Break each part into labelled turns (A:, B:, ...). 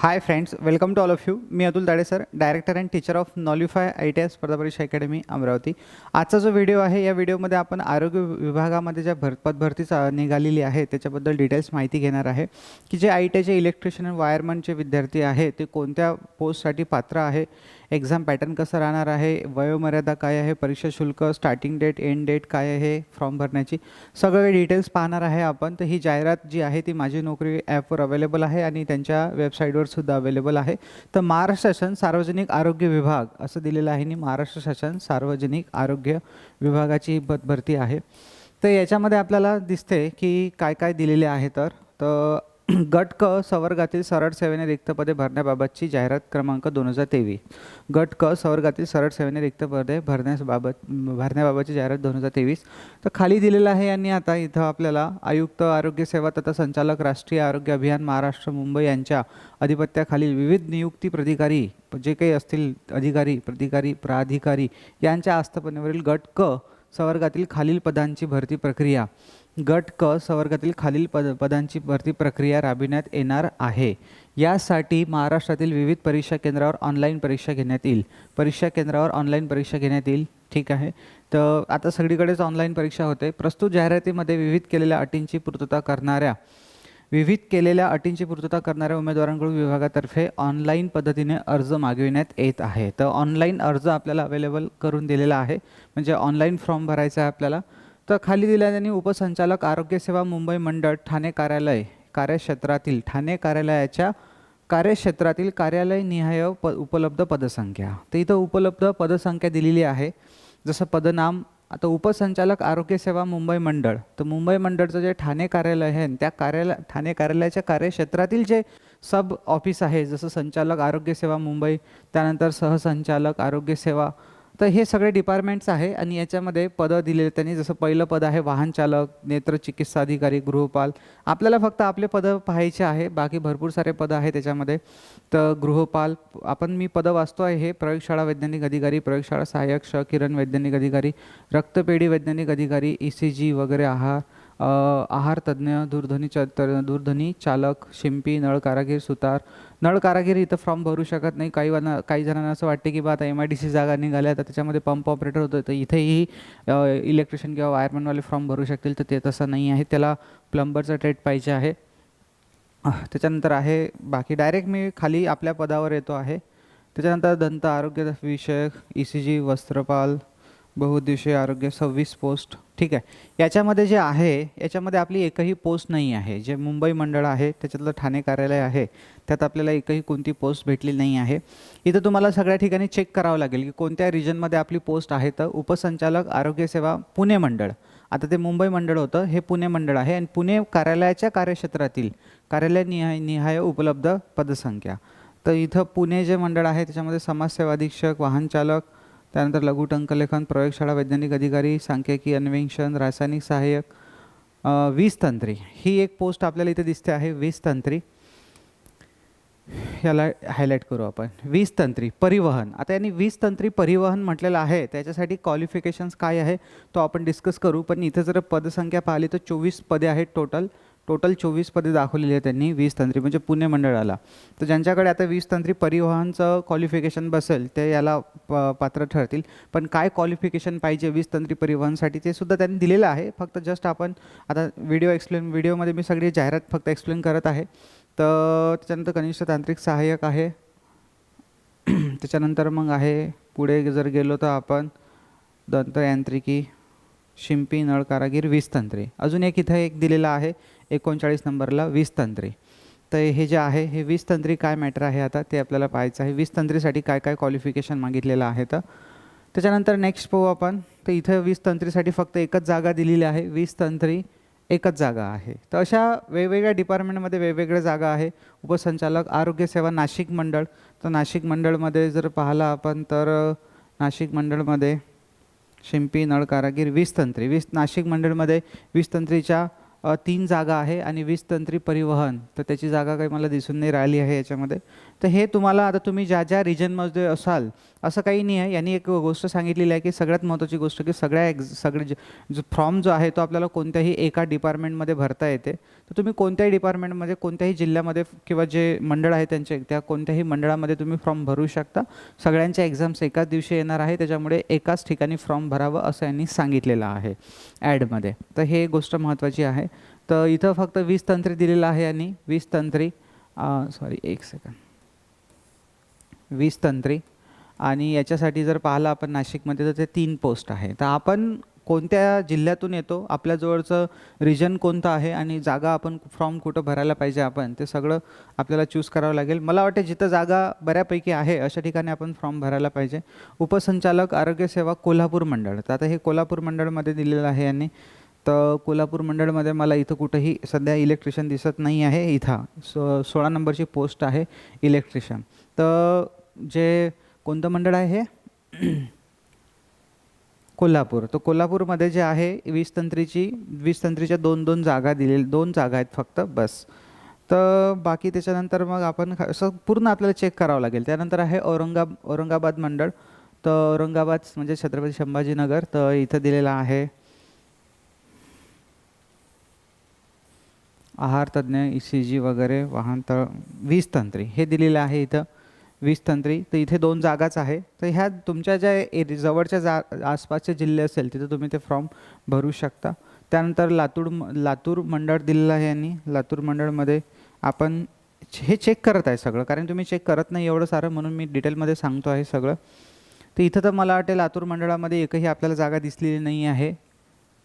A: High friends, welcome to all of you. मी Atul Tade sir, director and teacher of Knowlify ITI स्पर्धा परीक्षा academy Amravati. आजचा जो व्हिडिओ आहे या व्हिडिओमध्ये आपण आरोग्य विभागामध्ये ज्या पदभरती निघालेली आहे त्याच्याबद्दल डिटेल्स माहिती घेणार आहे की जे ITIचे इलेक्ट्रिशियन आणि वायरमनचे विद्यार्थी आहे ते कोणत्या पोस्टसाठी पात्र आहे, एक्झाम पॅटर्न कसं राहणार आहे, वयोमर्यादा काय आहे, परीक्षा शुल्क, स्टार्टिंग डेट, एंड डेट काय आहे फॉर्म भरण्याची, सगळे डिटेल्स पाहणार आहे आपण. तर ही जाहिरात जी आहे ती माझी नोकरी ॲपवर अवेलेबल आहे आणि त्यांच्या वेबसाईटवर सुद्धा अवेलेबल आहे. तर महाराष्ट्र शासन सार्वजनिक आरोग्य विभाग असं दिलेलं आहे आणि महाराष्ट्र शासन सार्वजनिक आरोग्य विभागाची ही भरती आहे. तर याच्यामध्ये आपल्याला दिसते की काय काय दिलेले आहे. तर गट क संवर्गातील सरळ सेवेने रिक्त पदे भरण्याबाबतची जाहिरात क्रमांक 2023. गट क संवर्गातील सरळ सेवेने रिक्त पदे भरण्याबाबतची जाहिरात 2023. तर खाली दिलेलं आहे यांनी. आता इथं आपल्याला आयुक्त आरोग्य सेवा तथा संचालक राष्ट्रीय आरोग्य अभियान महाराष्ट्र मुंबई यांच्या अधिपत्याखालील विविध नियुक्ती प्राधिकारी जे काही असतील प्राधिकारी यांच्या आस्थापनेवरील गट क संवर्गातील खालील पदांची भरती प्रक्रिया गट क संवर्गातील खालील पदांची भरती प्रक्रिया राबविण्यात येणार आहे. यासाठी महाराष्ट्रातील विविध परीक्षा केंद्रावर ऑनलाईन परीक्षा घेण्यात येईल. ठीक आहे. तर आता सगळीकडेच ऑनलाईन परीक्षा होते. प्रस्तुत जाहिरातीमध्ये विविध केलेल्या अटींची पूर्तता करणाऱ्या उमेदवारांकडून विभागातर्फे ऑनलाईन पद्धतीने अर्ज मागविण्यात येत आहे. तर ऑनलाईन अर्ज आपल्याला अवेलेबल करून दिलेला आहे, म्हणजे ऑनलाईन फॉर्म भरायचा आहे आपल्याला. तर खाली दिल्या त्यांनी उपसंचालक आरोग्य सेवा मुंबई मंडळ ठाणे कार्यालयाच्या कार्यक्षेत्रातील कार्यालयनिहाय उपलब्ध पदसंख्या. तर इथं उपलब्ध पदसंख्या दिलेली आहे. जसं पदनाम आता उपसंचालक आरोग्य सेवा मुंबई मंडळ, तर मुंबई मंडळचं जे ठाणे कार्यालय आहे त्या ठाणे कार्यालयाच्या कार्यक्षेत्रातील जे सब ऑफिस आहे, जसं संचालक आरोग्य सेवा मुंबई, त्यानंतर सहसंचालक आरोग्य सेवा, तर हे सगळे डिपार्टमेंट्स आहे. आणि याच्यामध्ये पदं दिलेले त्यांनी. जसं पहिलं पद आहे वाहन चालक, नेत्र चिकित्सा अधिकारी, गृहपाल. आपल्याला फक्त आपले पदं पाहायचे आहे, बाकी भरपूर सारे पदं आहे त्याच्यामध्ये. तर गृहपाल मी पदं वाचतो आहे हे: प्रयोगशाळा वैज्ञानिक अधिकारी, प्रयोगशाळा सहाय्यक, किरण वैज्ञानिक अधिकारी, रक्तपेढी वैज्ञानिक अधिकारी, ECG वगैरे, आहार तज्ज्ञ, दूरध्वनी चालक, शिंपी, नळ कारागीर, सुतार. नळ कारागीर इथं फॉर्म भरू शकत नाही. काही जणांना असं वाटते की बा आता MIDC जागा निघाल्या तर त्याच्यामध्ये पंप ऑपरेटर होतं, तर इथेही इलेक्ट्रिशियन किंवा वायरमॅनवाले फॉर्म भरू शकतील. तर ते तसं नाही आहे, त्याला प्लंबरचा ट्रेड पाहिजे आहे. त्याच्यानंतर आहे बाकी. डायरेक्ट मी खाली आपल्या पदावर येतो आहे. त्याच्यानंतर दंत आरोग्य विषयक, ECG, वस्त्रपाल, बहुउद्देशीय आरोग्य, 26 पोस्ट. ठीक आहे. याच्यामध्ये जे आहे याच्यामध्ये आपली एकही पोस्ट नाही आहे. जे मुंबई मंडळ आहे त्याच्यातलं ठाणे कार्यालय आहे त्यात आपल्याला एकही कोणती पोस्ट भेटली नाही आहे. इथं तुम्हाला सगळ्या ठिकाणी चेक करावं लागेल की कोणत्या रिजनमध्ये आपली पोस्ट आहे. तर उपसंचालक आरोग्य सेवा पुणे मंडळ, आता ते मुंबई मंडळ होतं, हे पुणे मंडळ आहे. आणि पुणे कार्यालयाच्या कार्यक्षेत्रातील कार्यालय उपलब्ध पदसंख्या. तर इथं पुणे जे मंडळ आहे त्याच्यामध्ये समाजसेवा अधीक्षक, वाहन चालक, त्यानंतर लघु टंकलेखन, प्रयोगशाळा वैज्ञानिक अधिकारी, सांख्यिकी अन्वेषण, रासायनिक सहाय्यक, 20 तंत्री ही एक पोस्ट आपल्याला इथे दिसते आहे. 20 तंत्री, याला हायलाईट करू आपण. 20 तंत्री परिवहन. आता यांनी 20 तंत्री परिवहन म्हटलेलं आहे, त्याच्यासाठी क्वालिफिकेशन्स काय आहे तो आपण डिस्कस करू. पण इथे जर पदसंख्या पाहिली तर 24 पदे आहेत. टोटल 24 पदे दाखवलेली आहेत त्यांनी 20 तंत्री, म्हणजे पुणे मंडळाला. तर ज्यांच्याकडे आता 20 तंत्री परिवहनचं क्वालिफिकेशन बसेल ते याला पात्र ठरतील. पण काय क्वालिफिकेशन पाहिजे 20 तंत्री परिवहनसाठी ते सुद्धा त्यांनी दिलेलं आहे. फक्त जस्ट आपण आता व्हिडिओमध्ये मी सगळी जाहिरात फक्त एक्सप्लेन करत आहे. तर त्याच्यानंतर कनिष्ठ तांत्रिक सहाय्यक आहे. त्याच्यानंतर मग आहे पुढे जर गेलो तर आपण दंतयांत्रिकी, शिंपी, नळ कारागीर, 20 तंत्री. अजून एक इथं एक दिलेला आहे 39 नंबरला 20 तंत्री. तर हे जे आहे हे 20 तंत्री काय मॅटर आहे आता ते आपल्याला पाहायचं आहे. 20 तंत्रीसाठी काय काय क्वालिफिकेशन मागितलेलं आहे. तर त्याच्यानंतर नेक्स्ट पाहू आपण. तर इथं 20 तंत्रीसाठी फक्त एकच जागा दिलेली आहे. 20 तंत्री एकच जागा आहे. तर अशा वेगवेगळ्या डिपार्टमेंटमध्ये वेगवेगळ्या जागा आहे. उपसंचालक आरोग्य सेवा नाशिक मंडळ, तर नाशिक मंडळमध्ये जर पाहिलं आपण तर नाशिक मंडळमध्ये शिंपी, नळ कारागीर, 20 तंत्री. नाशिक मंडळमध्ये 20 तंत्रीच्या 3 जागा आहे. आणि 20 तंत्री परिवहन तर त्याची जागा काही मला दिसून नाही राहिली आहे याच्यामध्ये. तर हे तुम्हाला आता तुम्ही ज्या ज्या रिजनमध्ये असाल असं काही नाही आहे. यांनी एक गोष्ट सांगितलेली आहे की सगळ्यात महत्त्वाची गोष्ट की सगळे जो फॉर्म जो आहे तो आपल्याला कोणत्याही एका डिपार्टमेंटमध्ये भरता येते. तर तुम्ही कोणत्याही डिपार्टमेंटमध्ये, कोणत्याही जिल्ह्यामध्ये किंवा जे मंडळ आहे त्यांचे, त्या कोणत्याही मंडळामध्ये तुम्ही फॉर्म भरू शकता. सगळ्यांच्या एक्झाम्स एकाच दिवशी येणार आहे, त्याच्यामुळे एकाच ठिकाणी फॉर्म भरावं असं यांनी सांगितलेलं आहे ॲडमध्ये. तर हे गोष्ट महत्त्वाची आहे. तर इथं फक्त 20 तंत्री दिलेलं आहे यांनी. 20 तंत्री, सॉरी एक सेकंड, 20 तंत्री. आणि याच्यासाठी जर पाहिलं आपण नाशिकमध्ये तर ते 3 पोस्ट आहे. तर आपण कोणत्या जिल्ह्यातून येतो, आपल्याजवळचं रिजन कोणतं आहे आणि जागा आपण फॉर्म कुठं भरायला पाहिजे, आपण ते सगळं आपल्याला चूज करावं लागेल. मला वाटते जिथं जागा बऱ्यापैकी आहे अशा ठिकाणी आपण फॉर्म भरायला पाहिजे. उपसंचालक आरोग्यसेवा कोल्हापूर मंडळ. तर आता हे कोल्हापूर मंडळमध्ये दिलेलं आहे यांनी. तर कोल्हापूर मंडळमध्ये मला इथं कुठंही सध्या इलेक्ट्रिशियन दिसत नाही आहे. इथं 16 नंबरची पोस्ट आहे इलेक्ट्रिशियन. तर जे कोणतं मंडळ आहे हे कोल्हापूर. तर कोल्हापूरमध्ये जे आहे 20 तंत्रीच्या 2 जागा दिलेल्या, 2 जागा आहेत फक्त बस. तर बाकी त्याच्यानंतर मग आपण असं पूर्ण आपल्याला चेक करावं लागेल. त्यानंतर आहे औरंगाबाद मंडळ. तर औरंगाबाद म्हणजे छत्रपती संभाजीनगर. तर इथं दिलेलं आहे आहार तज्ज्ञ, ECG वगैरे, वाहन तळ, 20 तंत्री हे दिलेलं आहे इथं. 20 तंत्री. तर इथे 2 जागाच आहे. तर ह्या तुमच्या ज्या जवळच्या आसपासचे जिल्हे असेल तिथं तुम्ही ते फॉर्म भरू शकता. त्यानंतर लातूर मंडळ दिलेलं आहे यांनी. लातूर मंडळमध्ये आपण हे चेक करत आहे सगळं, कारण तुम्ही चेक करत नाही एवढं सारं, म्हणून मी डिटेलमध्ये सांगतो आहे सगळं. तर इथं तर मला वाटेल लातूर मंडळामध्ये एकही आपल्याला जागा दिसलेली नाही आहे.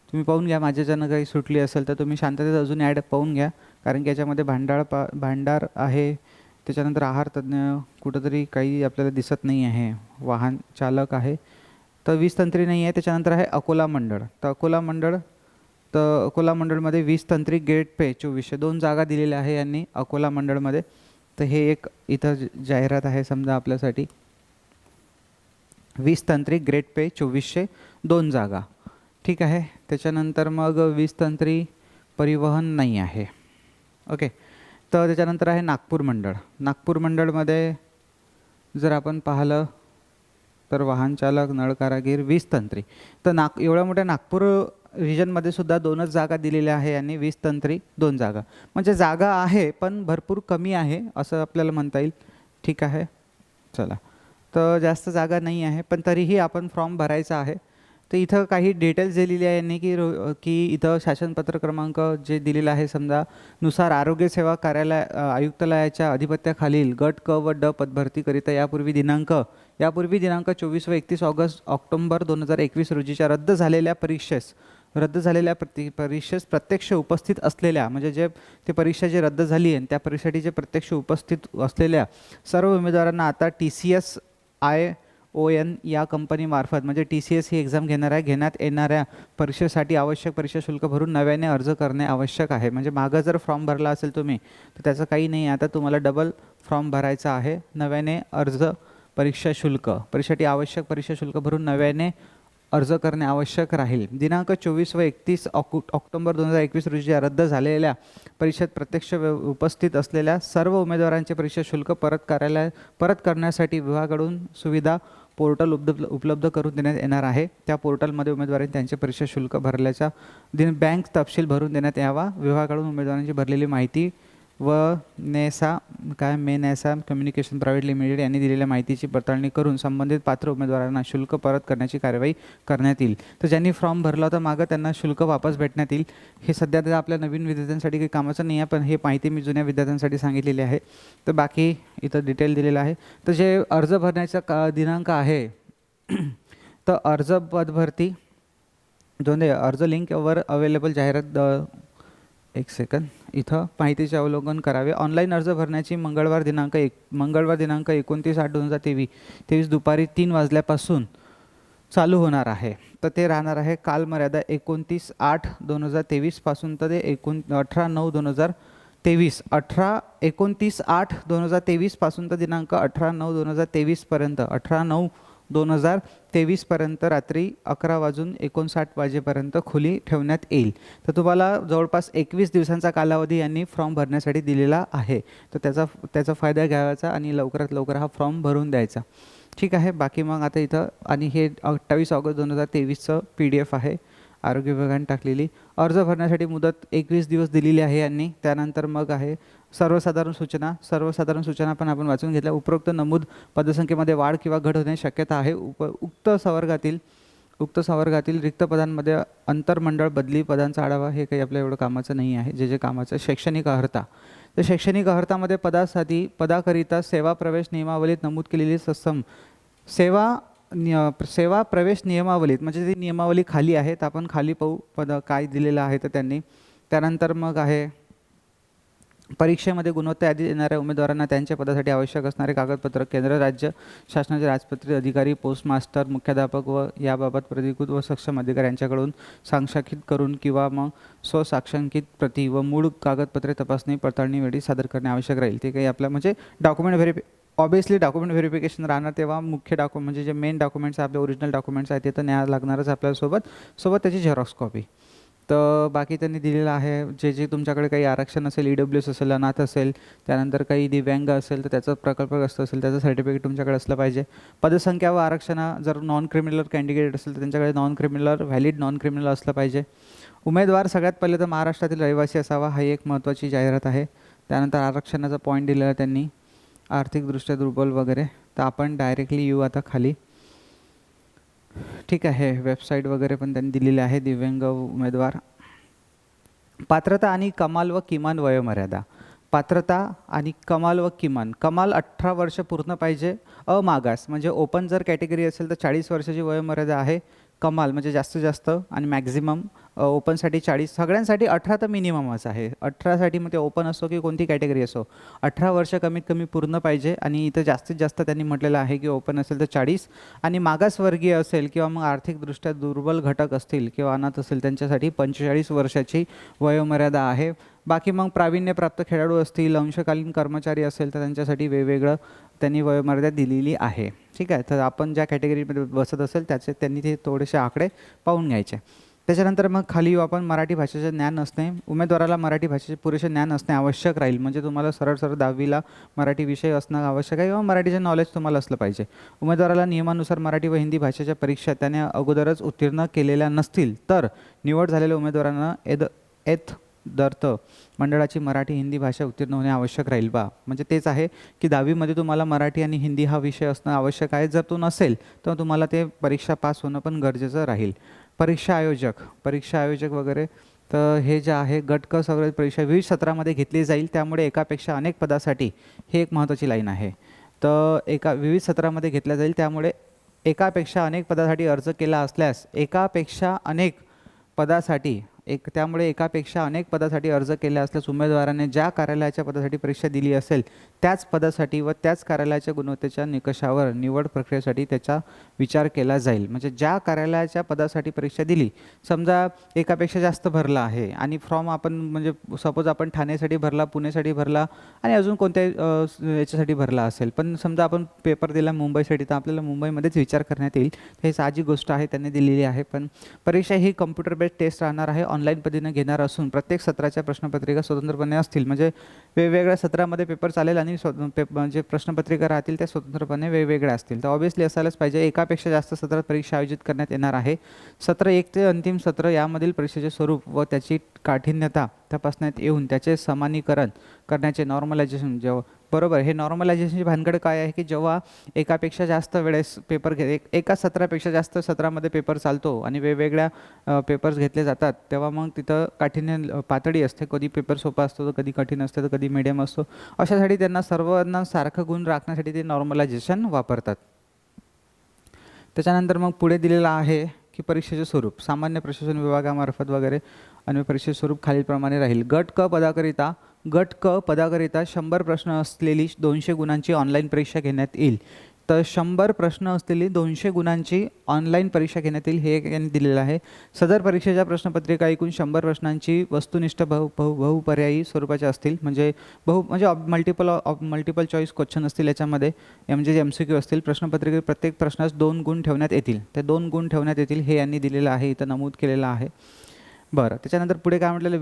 A: तुम्ही पाहून घ्या, माझ्याच्यानं काही सुटली असेल तर तुम्ही शांततेत अजून ॲड पाहून घ्या, कारण की याच्यामध्ये भांडार आहे. त्याच्यानंतर आहार तज्ज्ञ कुठंतरी काही आपल्याला दिसत नाही आहे. वाहन चालक आहे. तर 20 तंत्री नाही आहे. त्याच्यानंतर आहे अकोला मंडळ. तर अकोला मंडळमध्ये 20 तंत्री ग्रेड पे 2400, 2 जागा दिलेल्या आहे यांनी अकोला मंडळमध्ये. तर हे एक इथं जाहिरात आहे समजा आपल्यासाठी. 20 तंत्री ग्रेड पे 2400, 2 जागा. ठीक आहे. त्याच्यानंतर मग 20 तंत्री परिवहन नाही आहे. ओके. तर त्याच्यानंतर आहे नागपूर मंडळ. नागपूर मंडळमध्ये जर आपण पाहिलं तर वाहन चालक, नळ कारागीर, 20 तंत्री. तर एवढ्या मोठ्या नागपूर रिजनमध्ये सुद्धा 2च जागा दिलेल्या आहे आणि 20 तंत्री 2 जागा. म्हणजे जागा आहे पण भरपूर कमी आहे असं आपल्याला म्हणता येईल. ठीक आहे. चला, तर जास्त जागा नाही आहे पण तरीही आपण फॉर्म भरायचा आहे. तर इथं काही डिटेल्स दिलेली आहे यांनी की इथं शासनपत्र क्रमांक जे दिलेलं आहे समजा नुसार आरोग्यसेवा कार्यालय आयुक्तालयाच्या अधिपत्याखालील गट क व ड पदभरतीकरिता यापूर्वी दिनांक 24 व 31 ऑक्टोबर 2021 रोजीच्या रद्द झालेल्या परीक्षेस प्रत्यक्ष उपस्थित असलेल्या, म्हणजे जे ते परीक्षा जी रद्द झाली आहे त्या परीक्षेसाठी जे प्रत्यक्ष उपस्थित असलेल्या सर्व उमेदवारांना आता TCS ION या कंपनीमार्फत, म्हणजे TCS ही एक्झाम घेण्यात येणाऱ्या परीक्षेसाठी आवश्यक परीक्षा शुल्क भरून नव्याने अर्ज करणे आवश्यक आहे. म्हणजे मागं जर फॉर्म भरला असेल तुम्ही तर त्याचं काही नाही, आता तुम्हाला डबल फॉर्म भरायचा आहे. नव्याने अर्ज परीक्षेसाठी आवश्यक परीक्षा शुल्क भरून नव्याने अर्ज करणे आवश्यक राहील. दिनांक 24 व 31 ऑक्टोबर 2021 रोजी रद्द झालेल्या परीक्षेत प्रत्यक्ष उपस्थित असलेल्या सर्व उमेदवारांचे परीक्षा शुल्क परत करण्यासाठी विभागाकडून सुविधा पोर्टल उपलब्ध करून देण्यात येणार आहे. त्या पोर्टलमध्ये उमेदवारांनी त्यांचे परीक्षा शुल्क भरल्याचा बँक तपशील भरून देण्यात यावा. विभागाकडून उमेदवारांची भरलेली माहिती व नेसा कम्युनिकेशन प्रायव्हेट लिमिटेड यांनी दिलेल्या माहितीची पडताळणी करून संबंधित पात्र उमेदवारांना शुल्क परत करण्याची कार्यवाही करण्यात येईल. तर ज्यांनी फॉर्म भरला होता मागं त्यांना शुल्क वापस भेटण्यात येईल. हे सध्या तर आपल्या नवीन विद्यार्थ्यांसाठी काही कामाचं नाही आहे, पण हे माहिती मी जुन्या विद्यार्थ्यांसाठी सांगितलेली आहे. तर बाकी इथं डिटेल दिलेलं आहे. तर जे अर्ज भरण्याचा दिनांक आहे तर अर्ज पदभरती अर्ज लिंकवर अवेलेबल जाहिरात, एक सेकंद, इथं माहितीचे अवलोकन करावे. ऑनलाईन अर्ज भरण्याची मंगळवार दिनांक 29/8/2023 दुपारी 3 वाजल्यापासून चालू होणार आहे. तर ते राहणार आहे कालमर्यादा 29/8/2023 पासून तर ते 18/9/2023 29/8/2023 पासून तर दिनांक 18/9/2023 पर्यंत 18/9/2023 पर्यंत रात्री 11:59 वाजेपर्यंत खुली ठेवण्यात येईल. तर तुम्हाला जवळपास 21 दिवसांचा कालावधी यांनी फॉर्म भरण्यासाठी दिलेला आहे. तर त्याचा फायदा घ्यायचा आणि लवकरात लवकर हा फॉर्म भरून द्यायचा. ठीक आहे. बाकी मग आता इथं आणि हे 28 ऑगस्ट 2023चं PDF आहे, आरोग्य विभागाने टाकलेली. अर्ज भरण्यासाठी मुदत 21 दिवस दिलेली आहे यांनी. त्यानंतर मग आहे सर्वसाधारण सूचना. सर्वसाधारण सूचना पण आपण वाचून घेतल्या. उपरोक्त नमूद पदसंख्येमध्ये वाढ किंवा घट होण्याची शक्यता आहे. उक्त संवर्गातील रिक्त पदांमध्ये आंतरमंडळ बदली पदांचा आढावा. हे काही आपल्या एवढं कामाचं नाही आहे. जे कामाचं शैक्षणिक अर्हता, तर शैक्षणिक अर्हतामध्ये पदाकरिता सेवा प्रवेश नियमावलीत नमूद केलेली सक्षम सेवा प्रवेश नियमावलीत, म्हणजे ती नियमावली खाली आहे, तर आपण खाली पाहू पद काय दिलेलं आहे तर त्यांनी. त्यानंतर मग आहे परीक्षेमध्ये गुणवत्ता यादी देणाऱ्या उमेदवारांना त्यांच्या पदासाठी आवश्यक असणारे कागदपत्र केंद्र राज्य शासनाचे राजपत्रित अधिकारी, पोस्ट मास्टर, मुख्याध्यापक व याबाबत प्राधिकृत व सक्षम अधिकारी यांच्याकडून साक्षांकित करून किंवा मग स्वसाक्षांकित प्रती व मूळ कागदपत्रे तपासणी पडताळणी वेळी सादर करणे आवश्यक राहील. ते काही आपलं म्हणजे डॉक्युमेंट ऑब्वियसली डॉक्युमेंट व्हेरिफिकेशन राहणार, तेव्हा मुख्य म्हणजे जे मेन डॉक्युमेंट्स आपले ओरिजिनल डॉक्युमेंट्स आहेत ते तर न्याय लागणारच आपल्याला सोबत त्याची झेरॉक्स कॉपी. तर बाकी त्यांनी दिलेलं आहे जे तुमच्याकडे काही आरक्षण असेल, EWS असेल, अनाथ असेल, त्यानंतर काही दिव्यांग असेल तर त्याचं प्रकल्पग्रस्त असेल त्याचं सर्टिफिकेट तुमच्याकडे असलं पाहिजे. पदसंख्या व आरक्षण जर नॉन क्रिमिनल कॅन्डिडेट असेल तर त्यांच्याकडे व्हॅलिड नॉन क्रिमिनल असलं पाहिजे. उमेदवार सगळ्यात पहिले तर महाराष्ट्रातील रहिवासी असावा, हा एक महत्त्वाची जाहिरात आहे. त्यानंतर आरक्षणाचा पॉईंट दिलेला त्यांनी, आर्थिकदृष्ट्या दुर्बल वगैरे. तर आपण डायरेक्टली येऊ आता खाली. ठीक आहे, वेबसाईट वगैरे पण त्यांनी दिलेली आहे. दिव्यांग उमेदवार पात्रता आणि कमाल व किमान वयोमर्यादा. पात्रता आणि कमाल व कमाल 18 वर्ष पूर्ण पाहिजे. मागास म्हणजे ओपन जर कॅटेगरी असेल तर 40 वर्षाची वयोमर्यादा आहे. कमाल म्हणजे जास्तीत जास्त आणि मॅक्झिमम ओपनसाठी 40, सगळ्यांसाठी 18 तर मिनिममच आहे. 18साठी मग ते ओपन असो की कोणती कॅटेगरी असो 18 वर्ष कमीत कमी पूर्ण पाहिजे. आणि इथं जास्तीत जास्त त्यांनी म्हटलेलं आहे की ओपन असेल तर 40 आणि मागासवर्गीय असेल किंवा मग आर्थिकदृष्ट्या दुर्बल घटक असतील किंवा अनाथ असेल त्यांच्यासाठी 45 वर्षाची वयोमर्यादा आहे. बाकी मग प्रावीण्यप्राप्त खेळाडू असतील, अंशकालीन कर्मचारी असेल तर त्यांच्यासाठी वेगवेगळं त्यांनी वयोमर्यादा दिलेली आहे. ठीक आहे, तर आपण ज्या कॅटेगरीमध्ये बसत असेल त्याचे त्यांनी ते थोडेसे आकडे पाहून घ्यायचे. त्याच्यानंतर मग खाली येऊ आपण. मराठी भाषेचे ज्ञान असणे. उमेदवाराला मराठी भाषेचे पुरेसे ज्ञान असणे आवश्यक राहील. म्हणजे तुम्हाला सरळ 10वीला मराठी विषय असणं आवश्यक आहे किंवा मराठीचे नॉलेज तुम्हाला असलं पाहिजे. उमेदवाराला नियमानुसार मराठी व हिंदी भाषेच्या परीक्षा त्याने अगोदरच उत्तीर्ण केलेल्या नसतील तर निवड झालेल्या उमेदवारांना दर्थ मंडळाची मराठी हिंदी भाषा उत्तीर्ण होणे आवश्यक राहील. म्हणजे तेच आहे की 10वीमध्ये तुम्हाला मराठी आणि हिंदी हा विषय असणं आवश्यक आहे. जर तो नसेल तर तुम्हाला ते परीक्षा पास होणं पण गरजेचं राहील. परीक्षा आयोजक वगैरे, तर हे जे आहे गट क सर्व परीक्षा विविध सत्रामध्ये घेतली जाईल. त्यामुळे एकापेक्षा अनेक पदासाठी, हे एक महत्त्वाची लाईन आहे, तर विविध सत्रामध्ये घेतल्या जाईल. त्यामुळे एकापेक्षा अनेक पदासाठी अर्ज केला असल्यास त्यामुळे एकापेक्षा अनेक पदासाठी अर्ज केले असल्यास उमेदवाराने ज्या कार्यालयाच्या पदासाठी परीक्षा दिली असेल त्याच पदासाठी व त्याच कार्यालयाच्या गुणवत्तेच्या निकषावर निवड प्रक्रियेसाठी त्याचा विचार केला जाईल. म्हणजे ज्या कार्यालयाच्या पदासाठी परीक्षा दिली, समजा एकापेक्षा जास्त भरला आहे आणि फॉर्म आपण म्हणजे सपोज आपण ठाण्यासाठी भरला, पुणेसाठी भरला आणि अजून कोणत्या याच्यासाठी भरला असेल, पण समजा आपण पेपर दिला मुंबईसाठी तर आपल्याला मुंबईमध्येच विचार करण्यात येईल. हे साहजिक गोष्ट आहे, त्यांनी दिलेली आहे. पण परीक्षा ही कम्प्युटर बेस्ड टेस्ट राहणार आहे, ऑनलाईन पद्धतीने घेणार असून प्रत्येक सत्राच्या प्रश्नपत्रिका स्वतंत्रपणे असतील. म्हणजे वेगवेगळ्या सत्रामध्ये पेपर चालेल आणि म्हणजे प्रश्नपत्रिका राहतील त्या स्वतंत्रपणे वेगवेगळ्या असतील. तर ऑब्व्हियसली असायलाच पाहिजे. एकापेक्षा जास्त सत्रात परीक्षा आयोजित करण्यात येणार आहे. सत्र 1 ते अंतिम सत्र यामधील परीक्षेचे स्वरूप व त्याची काठिण्यता तपासण्यात येऊन त्याचे समानीकरण करण्याचे नॉर्मलायझेशन. बरोबर, हे नॉर्मलायझेशनची भानगड काय आहे की जेव्हा एकापेक्षा जास्त वेळेस पेपर एका सत्रापेक्षा जास्त सत्रामध्ये पेपर चालतो आणि वेगवेगळ्या पेपर्स घेतले जातात, तेव्हा मग तिथं काठिण्य पातळी असते. कधी पेपर सोपा असतो तर कधी कठीण असते तर कधी मीडियम असतो. अशासाठी त्यांना सर्वांना सारखं गुण राखण्यासाठी ते नॉर्मलायझेशन वापरतात. त्याच्यानंतर मग पुढे दिलेलं आहे की परीक्षेचे स्वरूप सामान्य प्रशासन विभागामार्फत वगैरे आणि परीक्षेचे स्वरूप खालीलप्रमाणे राहील. गट क पदाकरिता 100 प्रश्न असलेली 200 गुणांची ऑनलाईन परीक्षा घेण्यात येईल. तर 100 प्रश्न असलेली 200 गुणांची ऑनलाईन परीक्षा घेण्यात येईल, हे यांनी दिलेलं आहे. सदर परीक्षेच्या प्रश्नपत्रिका एकूण 100 प्रश्नांची वस्तुनिष्ठ बहुपर्यायी स्वरूपाच्या असतील. म्हणजे मल्टिपल चॉईस क्वेश्चन असतील याच्यामध्ये, म्हणजे MCQ असतील. प्रश्नपत्रिकेत प्रत्येक प्रश्नास 2 गुण ठेवण्यात येतील. ते 2 गुण ठेवण्यात येतील हे यांनी दिलेलं आहे, इथं नमूद केलेलं आहे. बरं, त्याच्यानंतर पुढे काय म्हटलेलं,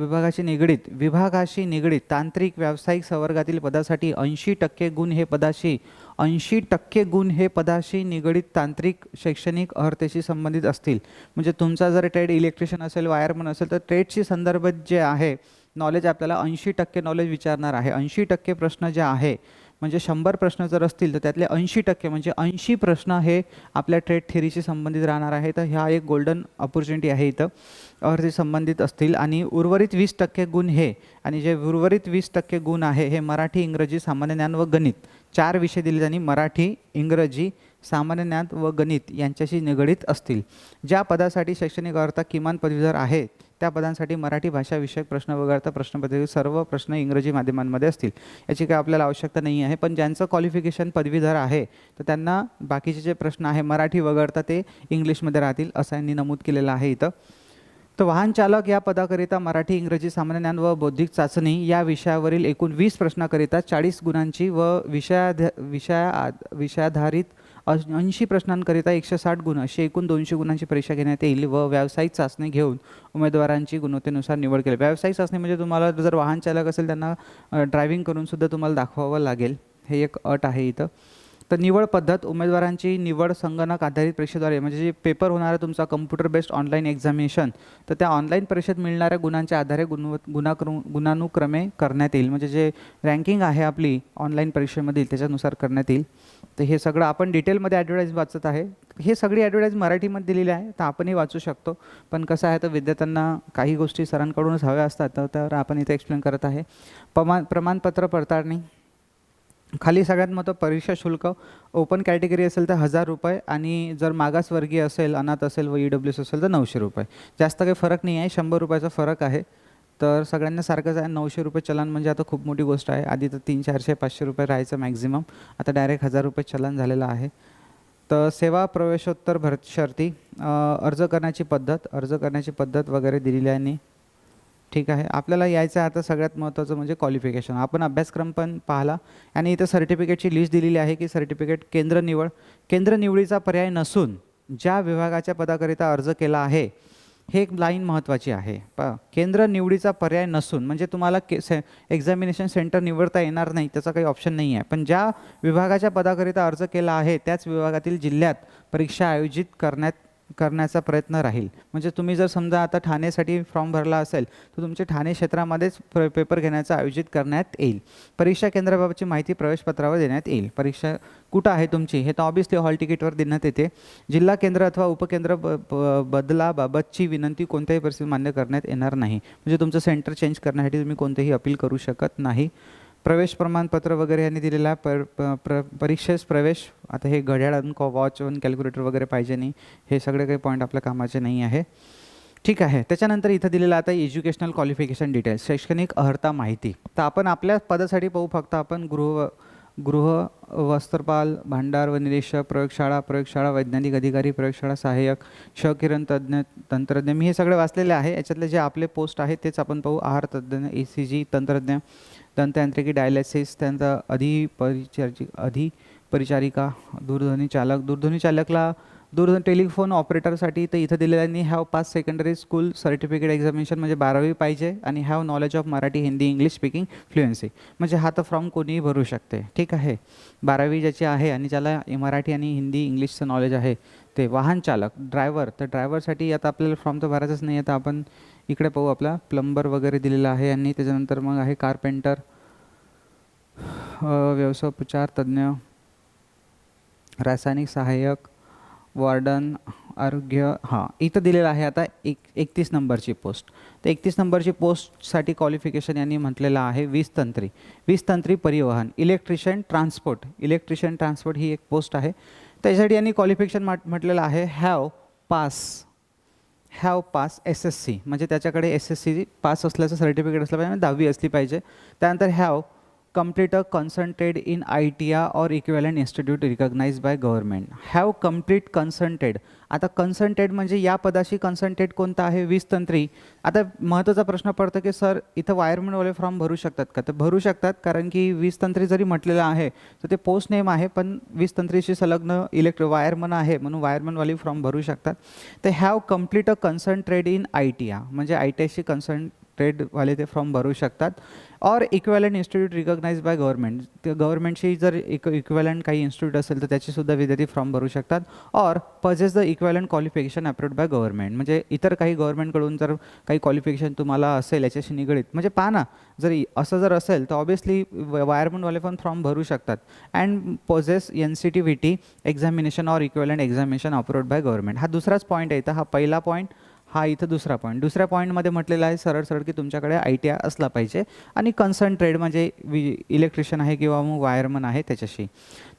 A: विभागाशी निगडीत तांत्रिक व्यावसायिक संवर्गातील पदासाठी 80% गुण हे पदाशी 80% गुण हे पदाशी निगडित तांत्रिक शैक्षणिक अर्हतेशी संबंधित असतील. म्हणजे तुमचा जर ट्रेड इलेक्ट्रिशियन असेल, वायरमन असेल, तर ट्रेडशी संदर्भित जे आहे नॉलेज आपल्याला 80% नॉलेज विचारणार आहे. 80% प्रश्न जे आहे म्हणजे 100 प्रश्न जर असतील तर त्यातले 80% म्हणजे 80 प्रश्न हे आपल्या ट्रेड थिअरीशी संबंधित राहणार आहे. तर हा एक गोल्डन अपॉर्च्युनिटी आहे इथं अर्हते संबंधित असतील. आणि उर्वरित 20% गुण हे, आणि जे उर्वरित 20% गुण आहे हे मराठी, इंग्रजी, सामान्य ज्ञान व गणित 4 विषय दिले त्यांनी मराठी, इंग्रजी, सामान्य ज्ञान व गणित यांच्याशी निगडित असतील. ज्या पदासाठी शैक्षणिक अर्हता किमान पदवीधर आहे त्या पदांसाठी मराठी भाषा विषयक प्रश्न वगळता प्रश्नपत्रिकेतील सर्व प्रश्न इंग्रजी माध्यमांमध्ये असतील. याची काही आपल्याला आवश्यकता नाही आहे. पण ज्यांचं क्वालिफिकेशन पदवीधर आहे तर त्यांना बाकीचे जे प्रश्न आहे मराठी वगळता ते इंग्लिशमध्ये राहतील असं यांनी नमूद केलेलं आहे इथं. तर वाहन चालक या पदाकरिता मराठी, इंग्रजी, सामान्य ज्ञान व बौद्धिक चाचणी या विषयावरील एकूण 20 प्रश्नाकरिता 40 गुणांची व विषयाधारित 80 प्रश्नांकरिता 160 गुण अशी एकूण 200 गुणांची परीक्षा घेण्यात येईल व व्यावसायिक चाचणी घेऊन उमेदवारांची गुणवत्तेनुसार निवड केली. व्यावसायिक चाचणी म्हणजे तुम्हाला जर वाहन चालक असेल त्यांना ड्रायव्हिंग करून सुद्धा तुम्हाला दाखवावं लागेल, हे एक अट आहे इथं. तर निवड पद्धत, उमेदवारांची निवड संगणक आधारित परीक्षेद्वारे, म्हणजे जे पेपर होणार आहे तुमचा कम्प्युटर बेस्ड ऑनलाईन एक्झामिनेशन, तर त्या ऑनलाईन परीक्षेत मिळणाऱ्या गुणांच्या आधारे गुणानुक्रमे करण्यात येईल. म्हणजे जे रँकिंग आहे आपली ऑनलाईन परीक्षेमधील त्याच्यानुसार करण्यात येईल. तर हे सगळं आपण डिटेलमध्ये ॲडव्हर्टाईज वाचत आहे. हे सगळी ॲडव्हर्टाईज मराठीमध्ये दिलेली आहे तर आपणही वाचू शकतो. पण कसं आहे तर विद्यार्थ्यांना काही गोष्टी सरांकडूनच हव्या असतात तर आपण इथे एक्सप्लेन करत आहे. प्रमाणपत्र पडताळणी, खाली सगळ्यात महत्त्व परीक्षा शुल्क. ओपन कॅटेगरी असेल तर 1000 रुपये आणि जर मागासवर्गीय असेल, अनाथ असेल व EWS असेल तर 900 रुपये. जास्त काही फरक नाही आहे, 100 रुपयाचा फरक आहे. तर सगळ्यांना सारखंच आहे. 900 रुपये चलन म्हणजे आता खूप मोठी गोष्ट आहे. आधी तर 300, 400, 500 रुपये राहायचं मॅक्झिमम, आता डायरेक्ट 1000 रुपये चलन झालेलं आहे. तर सेवा प्रवेशोत्तर भरती शर्ती, अर्ज करण्याची पद्धत वगैरे दिलेली आहे. ठीक आहे. आपल्याला यायचं आहे आता सगळ्यात महत्त्वाचं म्हणजे क्वालिफिकेशन. आपण अभ्यासक्रम पण पाहिला आणि इथं सर्टिफिकेटची लिस्ट दिलेली आहे की सर्टिफिकेट केंद्र निवडीचा पर्याय नसून ज्या विभागाच्या पदाकरिता अर्ज केला आहे, हे एक लाईन महत्त्वाची आहे. केंद्र निवडीचा पर्याय नसून म्हणजे तुम्हाला एक्झामिनेशन सेंटर निवडता येणार नाही, त्याचा काही ऑप्शन नाही आहे. पण ज्या विभागाच्या पदाकरिता अर्ज केला आहे त्याच विभागातील जिल्ह्यात परीक्षा आयोजित करण्याचा प्रयत्न राहील. म्हणजे तुम्ही जर समजा आता ठाणेसाठी फॉर्म भरला असेल तर तुमचे ठाणे क्षेत्रामध्येच पेपर घेण्याचा आयोजित करण्यात येईल. परीक्षा केंद्राबाबतची माहिती प्रवेशपत्रावर देण्यात येईल. परीक्षा कुठं आहे तुमची हे तर ऑब्वियसली हॉल तिकीटवर देण्यात येते. जिल्हा केंद्र अथवा उपकेंद्र बदलाबाबतची विनंती कोणत्याही परिस्थितीत मान्य करण्यात येणार नाही. म्हणजे तुमचं सेंटर चेंज करण्यासाठी तुम्ही कोणतेही अपील करू शकत नाही. प्रवेश प्रमाणपत्र वगैरे यांनी दिलेलं आहे. परीक्षेस प्रवेश, आता हे घड्याळ, वॉच, कॅल्क्युलेटर वगैरे पाहिजे नाही, हे सगळे काही पॉईंट आपल्या कामाचे नाही आहे. ठीक आहे. त्याच्यानंतर इथं दिलेलं आता एज्युकेशनल क्वालिफिकेशन डिटेल्स, शैक्षणिक अर्हता माहिती. तर आपण आपल्या पदासाठी पाहू फक्त आपण गृह वस्त्रपाल, भांडार व निरीक्षक, प्रयोगशाळा वैज्ञानिक अधिकारी, प्रयोगशाळा सहाय्यक, क्षकिरण तंत्रज्ञ, मी हे सगळे वाचलेले आहे. याच्यातले जे आपले पोस्ट आहेत तेच आपण पाहू. आहार तज्ज्ञ, ECG तंत्रज्ञ, दंतयांत्रिकी, डायलिसिस, त्यानंतर अधिपरिचारिका, दूरध्वनी चालकला टेलिफोन ऑपरेटरसाठी तर इथं दिलेल्यांनी have pass secondary school certificate examination, म्हणजे 12वी पाहिजे, आणि have knowledge of Marathi, Hindi, English speaking fluency. म्हणजे हा तर फॉर्म कोणीही भरू शकते. ठीक आहे. 12वी ज्याची आहे आणि ज्याला मराठी आणि हिंदी इंग्लिशचं नॉलेज आहे ते. वाहन चालक, ड्रायव्हर, तर ड्रायव्हरसाठी आता आपल्याला फॉर्म तर भरायचंच नाही. आता आपण इकडे पाहू, आपला प्लंबर वगैरे दिलेला आहे. आणि त्याच्यानंतर मग आहे कारपेंटर, व्यवसायोपचार तज्ज्ञ, रासायनिक सहाय्यक, वॉर्डन, आरोग्य. हां, इथं दिलेलं आहे आता 31 नंबरची पोस्ट. तर 31 नंबरची पोस्टसाठी क्वालिफिकेशन यांनी म्हटलेलं आहे 20 तंत्री परिवहन, इलेक्ट्रिशियन ट्रान्सपोर्ट ही एक पोस्ट आहे. त्यासाठी यांनी क्वालिफिकेशन म्हटलेलं आहे हॅव पास SSC, म्हणजे त्याच्याकडे SSC पास असल्याचं सर्टिफिकेट असलं पाहिजे, 10वी असली पाहिजे. त्यानंतर have complete concentrated in ITIA or equivalent institute recognized by government. Have complete concentrated. आता कन्संटेड म्हणजे या पदाशी कन्संटेड कोणता आहे? 20 तंत्री. आता महत्त्वाचा प्रश्न पडतो की सर इथं वायरमनवाले फॉर्म भरू शकतात का? तर भरू शकतात, कारण की 20 तंत्री जरी म्हटलेलं आहे तर ते पोस्ट नेम आहे, पण 20 तंत्रीशी संलग्न वायरमन आहे म्हणून वायरमनवाली फॉर्म भरू शकतात. तर have complete concentrate in ITIA म्हणजे ITIAशी ट्रेडवाले ते फॉर्म भरू शकतात. और equivalent institute recognise by government, ते गव्हर्नमेंटची जर इक्वेलंट काही इन्स्टिट्यूट असेल तर त्याची सुद्धा विद्यार्थी फॉर्म भरू शकतात. और possess the equivalent qualification approved by government, म्हणजे इतर काही गव्हर्नमेंटकडून जर काही क्वालिफिकेशन तुम्हाला असेल याच्याशी निगडीत, म्हणजे पहा ना, जर असं जर असेल तर ऑब्वियसली वायरमनवाले पण फॉर्म भरू शकतात. अँड पोजेस NCTVT एक्झामिनेशन और equivalent examination approved by government. हा दुसराच पॉईंट आहे. इथं हा पहिला पॉईंट, हा इथं दुसरा पॉईंट. दुसऱ्या पॉईंटमध्ये म्हटलेलं आहे सरळ सरळ की तुमच्याकडे ITI असला पाहिजे आणि कन्सर्न ट्रेड म्हणजे इलेक्ट्रिशियन आहे किंवा मग वायरमन आहे त्याच्याशी.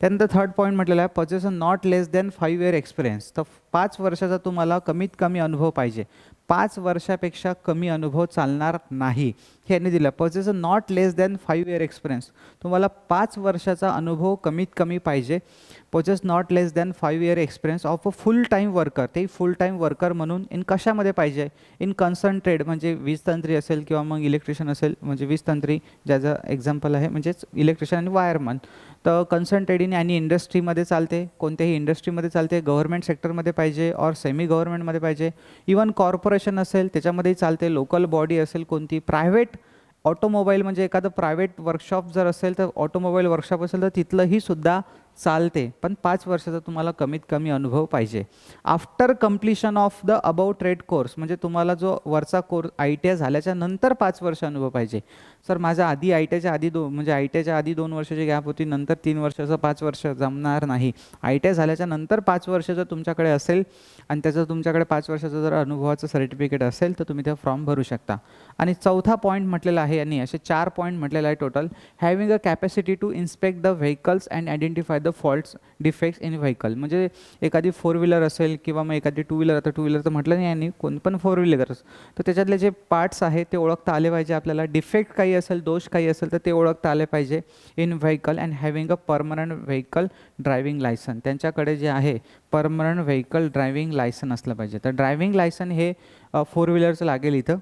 A: त्यानंतर थर्ड पॉईंट म्हटलेला आहे possess not less than 5 year experience. तर 5 वर्षाचा तुम्हाला कमीत कमी अनुभव पाहिजे. 5 वर्षापेक्षा कमी अनुभव चालणार नाही हे यांनी दिलं. Possess not less than 5 year experience, तुम्हाला 5 वर्षाचा अनुभव कमीत कमी पाहिजे. Possess not less than 5 year experience of a full time worker, ते फुल टाईम वर्कर म्हणून इन कशामध्ये पाहिजे, इन कन्सर्न ट्रेड म्हणजे वीज तंत्री असेल किंवा मग इलेक्ट्रिशियन असेल, म्हणजे वीज तंत्री ज्याचं एक्झाम्पल आहे म्हणजेच इलेक्ट्रिशियन आणि वायरमन. तर कन्सर्न ट्रेड इन आणि इंडस्ट्रीमध्ये चालते, कोणत्याही इंडस्ट्रीमध्ये चालते, गव्हर्नमेंट सेक्टरमध्ये पाहिजे और सेमी गव्हर्नमेंटमध्ये पाहिजे, इवन कॉर्पोरेशन असेल त्याच्यामध्येही चालते, लोकल बॉडी असेल कोणती, प्रायव्हेट ऑटोमोबाईल म्हणजे एखादं प्रायव्हेट वर्कशॉप जर असेल तर ऑटोमोबाईल वर्कशॉप असेल तर तिथलंही सुद्धा चालते. पण 5 वर्षाचा तुम्हाला कमीत कमी अनुभव पाहिजे. After completion of the above trade course, म्हणजे तुम्हाला जो वरचा कोर्स ITI झाल्याच्या नंतर 5 वर्ष अनुभव पाहिजे. सर माझ्या आधी ITIच्या आधी म्हणजे ITIच्या आधी 2 वर्षाची गॅप होती, नंतर 3 वर्षाचं 5 वर्ष जमणार नाही. ITI झाल्याच्या नंतर 5 वर्ष जर तुमच्याकडे असेल आणि त्याचं तुमच्याकडे 5 वर्षाचं जर अनुभवाचं सर्टिफिकेट असेल तर तुम्ही ते फॉर्म भरू शकता. आणि चौथा पॉईंट म्हटलेला आहे यांनी, असे 4 पॉईंट म्हटलेला आहे total. Having a capacity to inspect the vehicles and identify the faults defects in vehicle, म्हणजे एखादी 4 व्हीलर असेल किंवा मग एखादी 2 व्हीलर, आता 2 व्हीलर तर म्हटलं नाही यांनी, कोण पण 4 व्हीलर्स, तर त्याच्यातले जे पार्ट्स आहेत ते ओळखता आले पाहिजे आपल्याला. डिफेक्ट काही असेल, दोष काही असेल तर ते ओळखता आले पाहिजे in vehicle. And having a permanent vehicle driving licence, त्यांच्याकडे जे आहे परमनंट व्हेकल ड्रायव्हिंग लायसन असलं पाहिजे. तर ड्रायव्हिंग लायसन हे 4 व्हीलरचं लागेल इथं,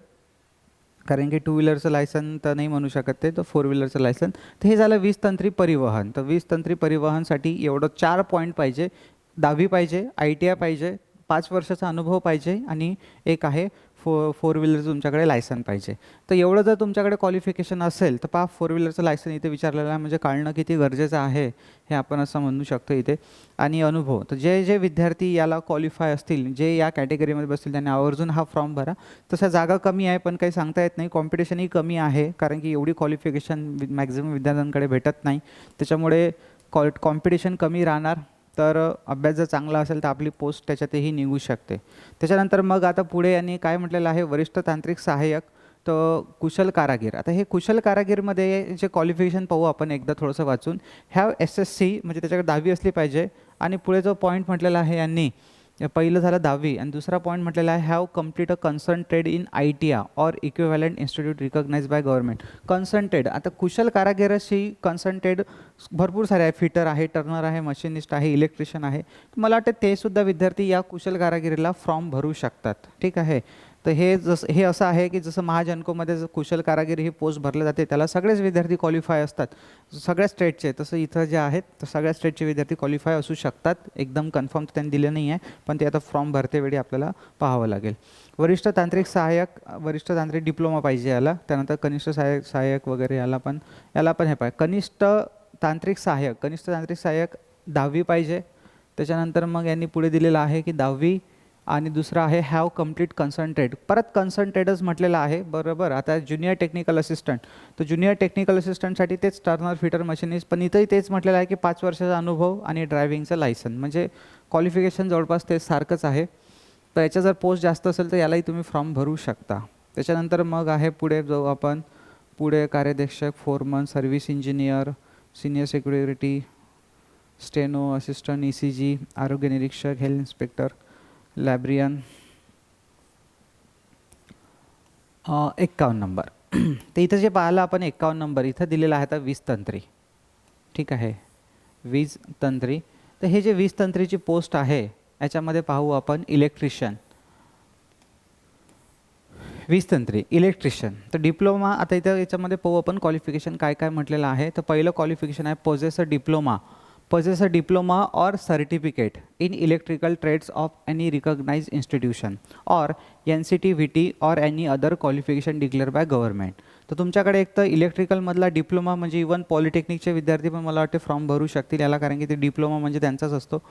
A: कारण की 2 व्हीलरचं लायसन तर नाही म्हणू शकत ते, तर 4 व्हीलरचं लायसन. तर हे झालं वीज तंत्री परिवहन. तर वीज तंत्री परिवहनसाठी एवढं 4 पॉईंट पाहिजे. 10वी पाहिजे, ITI पाहिजे, 5 वर्षाचा अनुभव पाहिजे आणि एक आहे 4 व्हीलरचं तुमच्याकडे लायसन पाहिजे. तर एवढं जर तुमच्याकडे क्वालिफिकेशन असेल तर 4 व्हीलरचं लायसन इथे विचारलेलं आहे, म्हणजे काढणं किती गरजेचं आहे हे आपण असं म्हणू शकतो इथे. आणि अनुभव, तर जे जे विद्यार्थी याला क्वालिफाय असतील, जे या कॅटेगरीमध्ये बसतील त्यांनी आवर्जून हा फॉर्म भरा. तसं जागा कमी आहे पण काही सांगता येत नाही, कॉम्पिटिशनही कमी आहे कारण की एवढी क्वालिफिकेशन मॅक्झिमम विद्यार्थ्यांकडे भेटत नाही, त्याच्यामुळे कॉम्पिटिशन कमी राहणार. तर अभ्यास जर चांगला असेल तर आपली पोस्ट त्याच्यातही निघू शकते. त्याच्यानंतर मग आता पुढे यांनी काय म्हटलेलं आहे, वरिष्ठ तांत्रिक सहाय्यक, तर कुशल कारागीर. आता हे कुशल कारागीरमध्ये जे क्वालिफिकेशन पाहू आपण एकदा थोडंसं वाचून. हॅव SSC म्हणजे त्याच्याकडे 10वी असली पाहिजे. आणि पुढे जो पॉईंट म्हटलेला आहे यांनी, पहिलं झालं 10वी आणि दुसरा पॉईंट म्हटलेला आहे have complete a concern trade in ITI or equivalent institute recognise by government. Concern trade, आता कुशल कारागिराशी कन्सर्न ट्रेड भरपूर सारे आहे, फिटर आहे, टर्नर आहे, मशिनिस्ट आहे, इलेक्ट्रिशियन आहे. मला वाटतं ते सुद्धा विद्यार्थी या कुशल कारागिरीला फॉर्म भरू शकतात. ठीक आहे. तर हे असं आहे की जसं महाजनकोमध्ये कुशल कारागीर ही पोस्ट भरले जाते त्याला सगळेच विद्यार्थी क्वालिफाय असतात सगळ्या स्टेटचे, तसं इथं जे आहेत तर सगळ्या स्टेटचे विद्यार्थी क्वालिफाय असू शकतात. एकदम कन्फर्म त्यांनी दिलं नाही आहे, पण ते आता फॉर्म भरतेवेळी आपल्याला पाहावं लागेल. वरिष्ठ तांत्रिक सहाय्यक, वरिष्ठ तांत्रिक डिप्लोमा पाहिजे याला. त्यानंतर कनिष्ठ सहाय्यक वगैरे याला पण हे पाहिजे. कनिष्ठ तांत्रिक सहाय्यक 10वी पाहिजे. त्याच्यानंतर मग यांनी पुढे दिलेलं आहे की 10वी आणि दुसरा आहे हॅव कम्प्लीट कन्सर्न ट्रेड. परत कन्सर्न ट्रेडच म्हटलेलं आहे, बरोबर. आता ज्युनियर टेक्निकल असिस्टंट, तर ज्युनियर टेक्निकल असिस्टंटसाठी तेच टर्नर, फिटर, मशिनिस्ट, पण इथंही तेच म्हटलेलं आहे की 5 वर्षाचा अनुभव आणि ड्रायव्हिंगचं लायसन, म्हणजे क्वालिफिकेशन जवळपास ते सारखंच आहे. तर याच्या जर पोस्ट जास्त असेल तर यालाही तुम्ही फॉर्म भरू शकता. त्याच्यानंतर मग आहे पुढे जाऊ आपण, पुढे कार्याध्यक्षक, foreman, service engineer, senior security, steno assistant, ECG, आरोग्य निरीक्षक, हेल्थ इन्स्पेक्टर, लायब्रियन. 51 नंबर. तर इथं जे पाहिलं आपण 51 नंबर इथं दिलेला आहे आता वीज तंत्री. ठीक आहे, वीज तंत्री. तर हे जे वीज तंत्रीची पोस्ट आहे याच्यामध्ये पाहू आपण इलेक्ट्रिशियन, वीज तंत्री, इलेक्ट्रिशियन. तर डिप्लोमा, आता इथं याच्यामध्ये पाहू आपण क्वालिफिकेशन काय काय म्हटलेलं आहे. तर पहिलं क्वालिफिकेशन आहे possess a diploma possess a diploma or certificate in electrical trades of any recognized institution or NCT-VT or any other qualification declared by government. तर तुमच्याकडे एक तर इलेक्ट्रिकलमधला डिप्लोमा म्हणजे इवन पॉलिटेक्निकचे विद्यार्थी पण मला वाटते फॉर्म भरू शकतील याला, कारण की ते डिप्लोमा म्हणजे त्यांचाच असतो.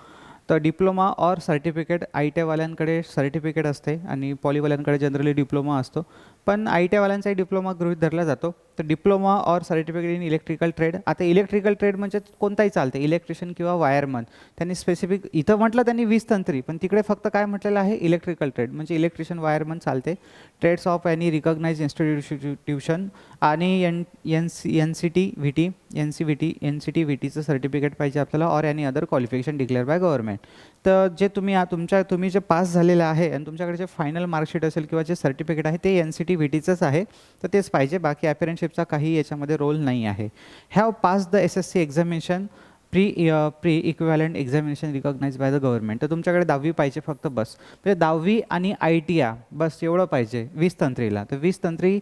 A: तर डिप्लोमा और सर्टिफिकेट आय टी आयवाल्यांकडे सर्टिफिकेट असते आणि पॉलीवाल्यांकडे जनरली डिप्लोमा असतो, पण आय टी आयवाल्यांचाही डिप्लोमा गृहीत धरला जातो. तर डिप्लोमा और सर्टिफिकेट इन इलेक्ट्रिकल ट्रेड, आता इलेक्ट्रिकल ट्रेड म्हणजे कोणताही चालते, इलेक्ट्रिशियन किंवा वायरमन. त्यांनी स्पेसिफिक इथं म्हटलं त्यांनी 20 तंत्री, पण तिकडे फक्त काय म्हटलेलं आहे इलेक्ट्रिकल ट्रेड म्हणजे इलेक्ट्रिशियन वायरमन चालते. Trades of any recognise institution आणि NCT-VTचं सर्टिफिकेट पाहिजे आपल्याला or any other qualification declare by government. तर जे तुम्ही जे पास झालेलं आहे आणि तुमच्याकडे जे फायनल मार्कशीट असेल किंवा जे सर्टिफिकेट आहे ते NCT-VTचंच आहे, तर तेच पाहिजे. बाकी अपियरन्सशिपचा काही याच्यामध्ये रोल नाही आहे. Have pass the SSC examination pre equivalent examination recognise by the government. तर तुमच्याकडे 10वी पाहिजे फक्त बस, म्हणजे 10वी आणि ITI बस एवढं पाहिजे 20 तंत्रीला. तर 20 तंत्री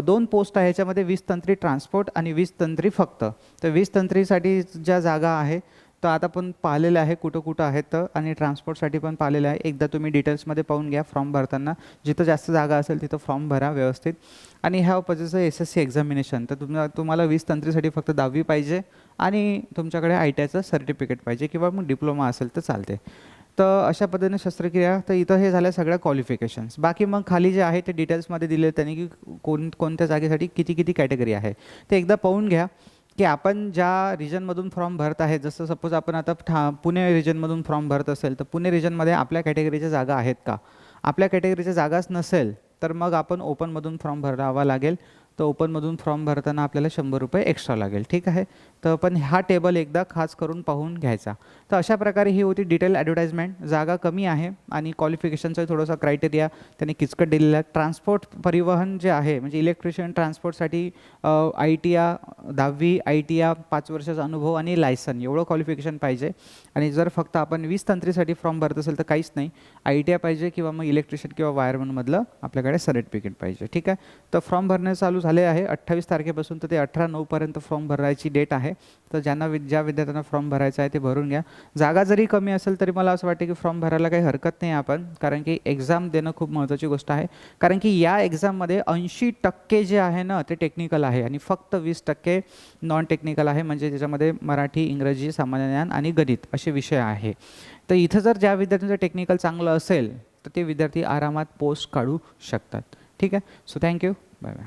A: 2 पोस्ट आहे ह्याच्यामध्ये, 20 तंत्री ट्रान्सपोर्ट आणि 20 तंत्री फक्त. तर 20 तंत्रीसाठी ज्या जागा आहे तर आता पण पाहिलेलं आहे कुठं कुठं आहेत तर, आणि ट्रान्सपोर्टसाठी पण पाहिलेलं आहे. एकदा तुम्ही डिटेल्समध्ये पाहून घ्या फॉर्म भरताना, जिथं जास्त जागा असेल तिथं फॉर्म भरा व्यवस्थित. आणि हॅव पजेस SSC एक्झामिनेशन, तर तुम्हाला 20 तंत्रीसाठी फक्त 10वी पाहिजे आणि तुमच्याकडे ITIचं सर्टिफिकेट पाहिजे किंवा मग डिप्लोमा असेल तर चालते. तर अशा पद्धतीने शस्त्रक्रिया. तर इथं हे झाल्या सगळ्या क्वालिफिकेशन्स. बाकी मग खाली जे आहे ते डिटेल्समध्ये दिले त्यांनी की कोणत्या जागेसाठी किती किती कॅटेगरी आहे ते एकदा पाहून घ्या की आपण ज्या रिजनमधून फॉर्म भरत आहे. जसं सपोज आपण आता पुणे रिजनमधून फॉर्म भरत असेल तर पुणे रिजनमध्ये आपल्या कॅटेगरीच्या जागा आहेत का. आपल्या कॅटेगरीच्या जागाच नसेल तर मग आपण ओपनमधून फॉर्म भरावा लागेल. तर ओपनमधून फॉर्म भरताना आपल्याला 100 रुपये एक्स्ट्रा लागेल, ठीक आहे. तर पण हा टेबल एकदा खास करून पाहून घ्यायचा. तर अशा प्रकारे ही होती डिटेल ॲडव्हर्टाइजमेंट. जागा कमी आहे आणि क्वालिफिकेशनचा थोडासा क्रायटेरिया त्यांनी किचकट दिलेला आहे. ट्रान्सपोर्ट परिवहन जे आहे म्हणजे इलेक्ट्रिशियन ट्रान्सपोर्टसाठी ITI 10वी, ITI 5 वर्षाचा अनुभव आणि लायसन एवढं क्वालिफिकेशन पाहिजे. आणि जर फक्त आपण 20 तंत्रीसाठी फॉर्म भरत असेल तर काहीच नाही, ITI पाहिजे किंवा मग इलेक्ट्रिशियन किंवा वायरमनमधलं आपल्याकडे सर्टिफिकेट पाहिजे, ठीक आहे. तर फॉर्म भरणे चालू झाले आहे 28 तारखेपासून, तर ते 18/9 पर्यंत फॉर्म भरायची डेट आहे. तर ज्या विद्यार्थ्यांना फॉर्म भरायचा आहे ते भरून घ्या. जागा जरी कमी असेल तरी मला असं वाटतं की फॉर्म भरायला काही हरकत नाही आपण, कारण की एक्झाम देणं खूप महत्त्वाची गोष्ट आहे. कारण की या एक्झाममध्ये 80% जे आहे ना ते टेक्निकल आहे आणि फक्त 20% नॉन टेक्निकल आहे, म्हणजे त्याच्यामध्ये मराठी, इंग्रजी, सामान्य ज्ञान आणि गणित असे विषय आहे. तर इथं जर ज्या विद्यार्थ्यांचं टेक्निकल चांगलं असेल तर ते विद्यार्थी आरामात पोस्ट काढू शकतात, ठीक आहे. So thank you, bye bye.